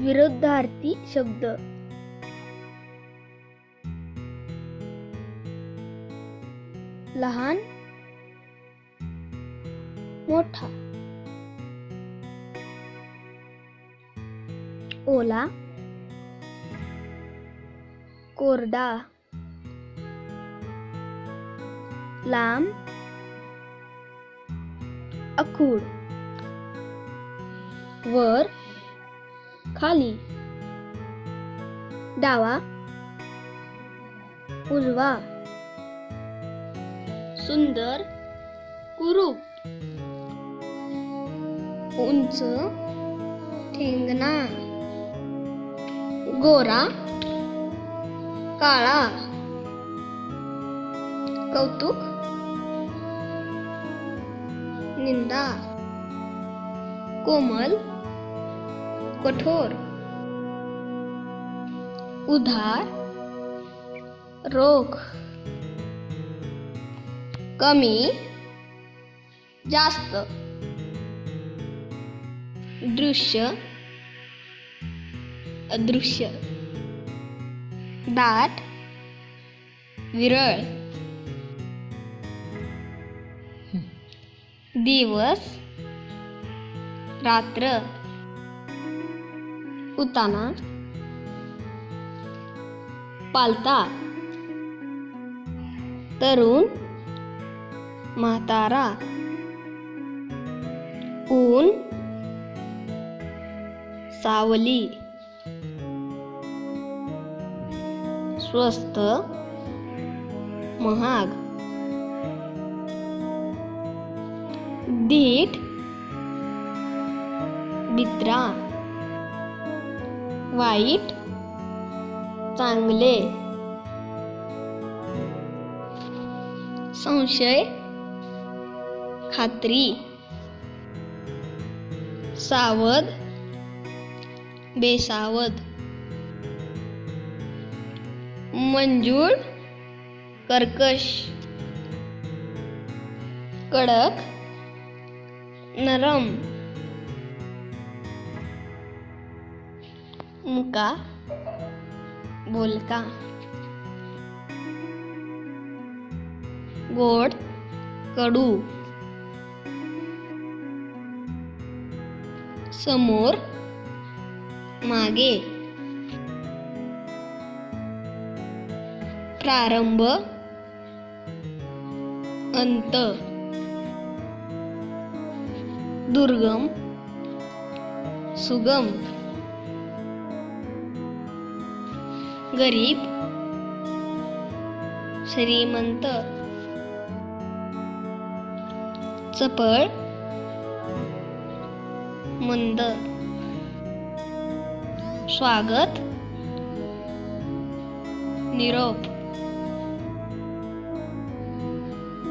विरुद्धार्थी शब्द. लहान, मोठा. ओला, कोरडा. लांब, आखूड. वर, खाली. डावा, उजवा. सुंदर, कुरूप. उंच, ठेंगणा. गोरा, काळा. कौतुक, निंदा. कोमल, कठोर. उधार, रोख. कमी, जास्त. दृश्य, अदृश्य. दाट, विरळ. दिवस, रात्र. उताना, पालता. तरुण, म्हातारा. ऊन, सावली. स्वस्त, महाग. धीट, बित्रा. वाईट, चांगले. संशय, खात्री. सावध, बेसावध. मंजूळ, कर्कश. कडक, नरम. मुका, बोलका. गोड, कडू. समोर, मागे. प्रारंभ, अंत. दुर्गम, सुगम. गरीब, श्रीमंत. चपळ, मंद. स्वागत, निरोप.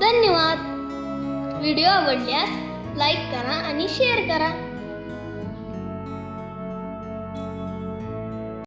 धन्यवाद. व्हिडिओ आवडल्यास लाईक करा आणि शेअर करा.